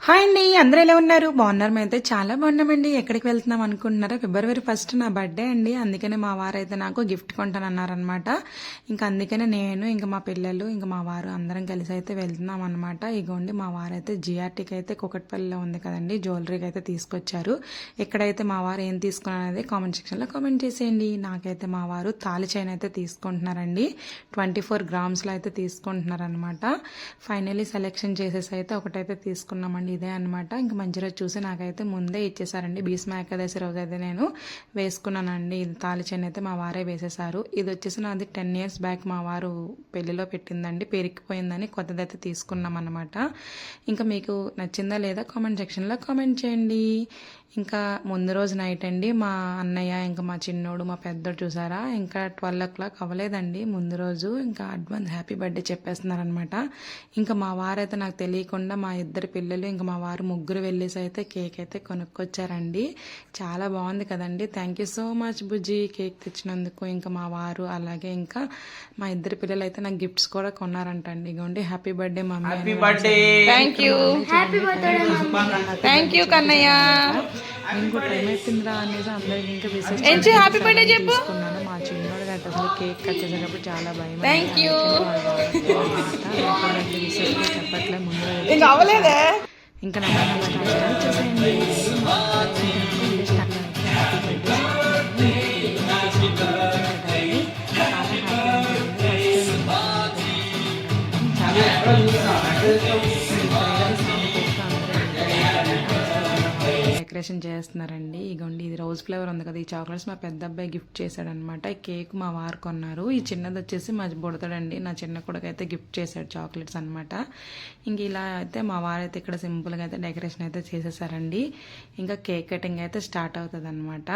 Hi అండి, అందరూ ఎలా ఉన్నారు? బాగున్నారు? మేమైతే చాలా బాగున్నామండి. ఎక్కడికి వెళ్తున్నాం అనుకుంటున్నారా? ఫిబ్రవరి 1 నా బర్త్డే అండి. అందుకనే మా వారైతే నాకు గిఫ్ట్ కొంటానన్నారనమాట. ఇంకా అందుకనే నేను ఇంకా మా పిల్లలు ఇంకా మా వారు అందరం కలిసి అయితే వెళ్తున్నాం అనమాట. ఇగోండి మా వారైతే జిఆర్టీకి అయితే కుకట్పల్లిలో ఉంది కదండి, జ్యువెలరీకి అయితే తీసుకొచ్చారు. ఎక్కడైతే మా వారు ఏం తీసుకున్నారనేది కామెంట్ సెక్షన్లో కామెంట్ చేసేయండి. నాకైతే మా వారు తాళి చైన్ అయితే తీసుకుంటున్నారండి. 24 గ్రామ్స్లో అయితే తీసుకుంటున్నారనమాట. ఫైనలీ సెలెక్షన్ చేసేసి అయితే ఒకటైతే తీసుకున్నామండి. ఇదే అనమాట. ఇంక మంచి రోజు చూసి నాకైతే ముందే ఇచ్చేసారండి. భీష్మ ఏకాదశి రోజు అయితే నేను వేసుకున్నానండి. ఇది తాళి చైన్ అయితే మా వారే వేసేసారు. ఇది వచ్చేసి నాది 10 years బ్యాక్ మా వారు పెళ్లిలో పెట్టిందండి, పెరిగిపోయిందని కొత్తదైతే తీసుకున్నాం అనమాట. ఇంకా మీకు నచ్చిందా లేదా కామెంట్ సెక్షన్లో కామెంట్ చేయండి. ఇంకా ముందు రోజు నైట్ అండి మా అన్నయ్య ఇంకా మా చిన్నోడు మా పెద్దోడు చూసారా, ఇంకా 12 o'clock అవ్వలేదండి ముందు రోజు. ఇంకా అడ్వాన్స్ హ్యాపీ బర్త్డే చెప్పేస్తున్నారనమాట. ఇంకా మా వారైతే నాకు తెలియకుండా మా ఇద్దరు పిల్లలు ఇంకా మా వారు ముగ్గురు వెళ్ళేసి అయితే కేక్ అయితే కొనుక్కొచ్చారండి. చాలా బాగుంది కదండి. Thank you so much Bujji cake తెచ్చినందుకు. ఇంకా మా వారు అలాగే ఇంకా మా ఇద్దరు పిల్లలు అయితే నాకు గిఫ్ట్స్ కూడా కొన్నారంటండి. ఇగోండి happy birthday mummy. Thank you thank you Kannayya. ఇంకో టైం అయిపోయిందిరా అనేసి అందరికి ఇంకా విశేష హ్యాపీ బర్త్డే చెప్పు. తీసుకున్నాను. మా చిన్నోడు గట్ట అసలు కేక్ కట్ చేసేటప్పుడు చాలా భయం. Thank you. విశేషంగా చెప్పట్లే ముందు ఇంకా అవ్వలేదే. ఇంకా నా స్టార్ట్ చేసేయండి. డెకరేషన్ చేస్తున్నారండి. ఇగోండి ఇది రోజ్ ఫ్లేవర్ ఉంది కదా, ఈ చాక్లెట్స్ మా పెద్ద అబ్బాయి గిఫ్ట్ చేశాడనమాట. ఈ కేక్ మా వారు కొన్నారు. ఈ చిన్నది వచ్చేసి మా బుడతాడండి, నా చిన్న కొడుకు అయితే గిఫ్ట్ చేశాడు చాక్లెట్స్ అనమాట. ఇంక ఇలా అయితే మా వారు అయితే ఇక్కడ సింపుల్గా అయితే డెకరేషన్ అయితే చేసేసారండి. ఇంకా కేక్ కటింగ్ అయితే స్టార్ట్ అవుతుంది అనమాట.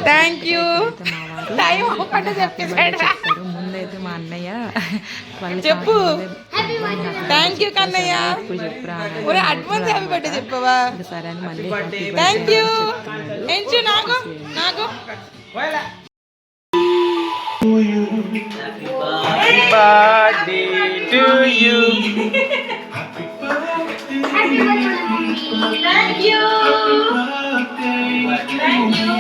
Thank you. మా వారు చెప్పారు. ముందైతే మా అన్నయ్య చెప్పు thank you Kannayya. Advance happy birthday చెప్పవా? సరే అని మళ్ళీ థ్యాంక్ యూ. నాకు నాకు Happy birthday to you. Happy birthday, mommy. Thank you. Thank you.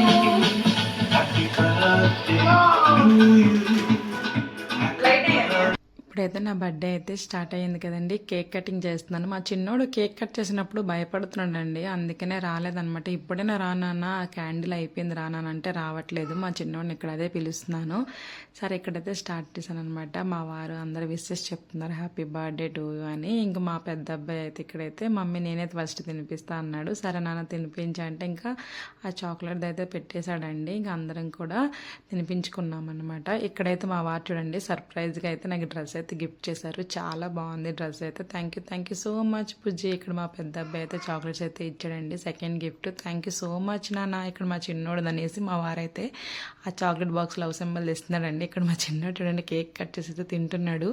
ఇప్పుడైతే నా బర్త్డే అయితే స్టార్ట్ అయ్యింది కదండి. కేక్ కటింగ్ చేస్తున్నాను. మా చిన్నోడు కేక్ కట్ చేసినప్పుడు భయపడుతున్నాడండి, అందుకనే రాలేదనమాట. ఇప్పుడైనా రానా, క్యాండిల్ అయిపోయింది రానా అంటే రావట్లేదు. మా చిన్నోడిని ఇక్కడ అదే పిలుస్తున్నాను. సరే ఇక్కడైతే స్టార్ట్ చేశాను అనమాట. మా వారు అందరు విషెస్ చెప్తున్నారు హ్యాపీ బర్త్డే టు యూ అని. ఇంకా మా పెద్ద అబ్బాయి అయితే ఇక్కడైతే మమ్మీ నేనైతే ఫస్ట్ తినిపిస్తా అన్నాడు. సరే నాన్న తినిపించా అంటే ఇంకా ఆ చాక్లెట్ అయితే పెట్టేశాడండి. ఇంకా అందరం కూడా తినిపించుకున్నాం అనమాట. ఇక్కడైతే మా వారు చూడండి సర్ప్రైజ్గా అయితే నాకు డ్రెస్ అయితే గిఫ్ట్ చేశారు. చాలా బాగుంది డ్రెస్ అయితే. థ్యాంక్ యూ సో మచ్ బుజ్జి. ఇక్కడ మా పెద్ద అబ్బాయి అయితే చాక్లెట్స్ అయితే ఇచ్చాడండి, second gift. Thank you so much నాన్న. ఇక్కడ మా చిన్నోడు అనేసి మా వారైతే ఆ చాక్లెట్ బాక్స్ లవ్ సింబల్ ఇస్తున్నాడండి. ఇక్కడ మా చిన్నోడు చూడండి కేక్ కట్ చేసి అయితే తింటున్నాడు.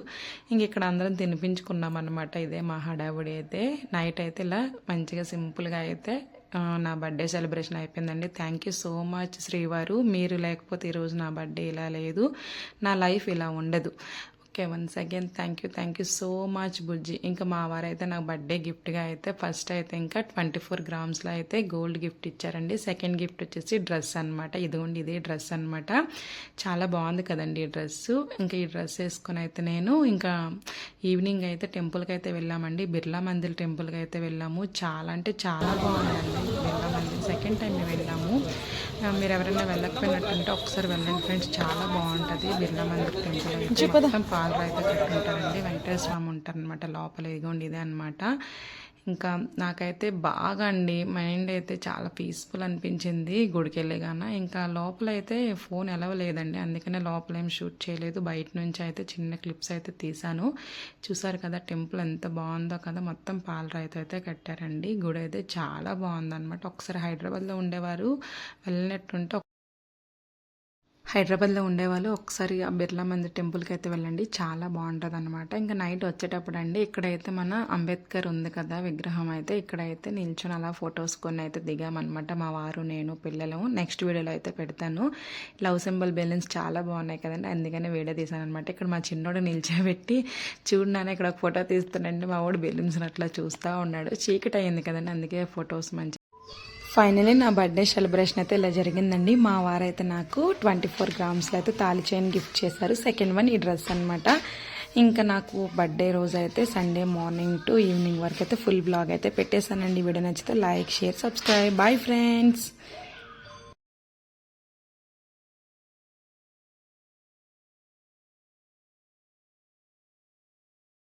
ఇంక ఇక్కడ అందరం తినిపించుకున్నాం అనమాట. ఇదే మా హడావుడి అయితే. నైట్ అయితే ఇలా మంచిగా సింపుల్గా అయితే నా బర్త్డే సెలబ్రేషన్ అయిపోయిందండి. థ్యాంక్ యూ సో మచ్ శ్రీవారు. మీరు లేకపోతే ఈరోజు నా బర్త్డే ఇలా లేదు, నా లైఫ్ ఇలా ఉండదు. Okay, once again thank you so much Bujji. ఇంకా మా వారైతే నాకు బర్త్డే గిఫ్ట్గా అయితే ఫస్ట్ అయితే ఇంకా 24 గ్రామ్స్లో అయితే గోల్డ్ గిఫ్ట్ ఇచ్చారండి. సెకండ్ గిఫ్ట్ వచ్చేసి డ్రెస్ అనమాట. ఇదిగోండి ఇదే డ్రెస్ అనమాట. చాలా బాగుంది కదండి ఈ డ్రెస్సు. ఇంకా ఈ డ్రెస్ వేసుకొని అయితే నేను ఇంకా ఈవినింగ్ అయితే టెంపుల్కి అయితే వెళ్ళామండి. బిర్లా మందిర్ టెంపుల్కి అయితే వెళ్ళాము. చాలా అంటే చాలా బాగుందండి బిర్లా మందిర్. సెకండ్ టైం మేము వెళ్ళాము. మీరు ఎవరైనా వెళ్ళకపోయినట్టుంటే ఒకసారి వెళ్ళండి ఫ్రెండ్స్, చాలా బాగుంటుంది బిర్లా మందిర్ టెంపుల్ అయితే. మొత్తం పాలు అయితే కట్టుంటారండి, వెంకటేశ్వర స్వామి ఉంటారనమాట లోపల. ఇదిగోండి ఇదే అనమాట. ఇంకా నాకైతే బాగా అండి మైండ్ అయితే చాలా పీస్ఫుల్ అనిపించింది గుడికి వెళ్ళగానే. ఇంకా లోపల అయితే ఫోన్ ఎలవ లేదండి, అందుకనే లోపల ఏం షూట్ చేయలేదు. బయట నుంచి అయితే చిన్న క్లిప్స్ అయితే తీసాను. చూసారు కదా టెంపుల్ ఎంత బాగుందో కదా. మొత్తం పాలరాయితో అయితే కట్టారండి. గుడి అయితే చాలా బాగుందన్నమాట. ఒకసారి హైదరాబాద్లో ఉండేవారు వెళ్ళినట్టుంటే హైదరాబాద్లో ఉండేవాళ్ళు ఒకసారి ఆ బిర్లా మందిర్ టెంపుల్కి అయితే వెళ్ళండి, చాలా బాగుంటుంది అనమాట. ఇంకా నైట్ వచ్చేటప్పుడు అండి ఇక్కడైతే మన అంబేద్కర్ ఉంది కదా విగ్రహం, అయితే ఇక్కడైతే నిల్చొని అలా ఫొటోస్ కొన్ని అయితే దిగామన్నమాట, మా వారు నేను పిల్లలు. నెక్స్ట్ వీడియోలో అయితే పెడతాను. లవ్ సింబల్ బెలూన్స్ చాలా బాగున్నాయి కదండి, అందుకనే వీడియో తీసాను అనమాట. ఇక్కడ మా చిన్నోడు నిల్చోబెట్టి చూడగానే ఇక్కడ ఒక ఫోటో తీస్తానండి, మా వాడు బెలూన్స్ అట్లా చూస్తూ ఉన్నాడు. చీకటి అయింది కదండి, అందుకే ఫొటోస్ మంచి. ఫైనలీ నా బర్త్డే సెలబ్రేషన్ అయితే ఇలా జరిగిందండి. మా వారైతే నాకు 24 గ్రామ్స్లో అయితే తాళి చైన్ గిఫ్ట్ చేశారు. సెకండ్ వన్ ఈ డ్రెస్ అనమాట. ఇంకా నాకు బర్త్డే రోజు అయితే సండే మార్నింగ్ టు ఈవినింగ్ వరకు అయితే ఫుల్ బ్లాగ్ అయితే పెట్టేశానండి. వీడియో నచ్చితే like, share, subscribe. Bye friends.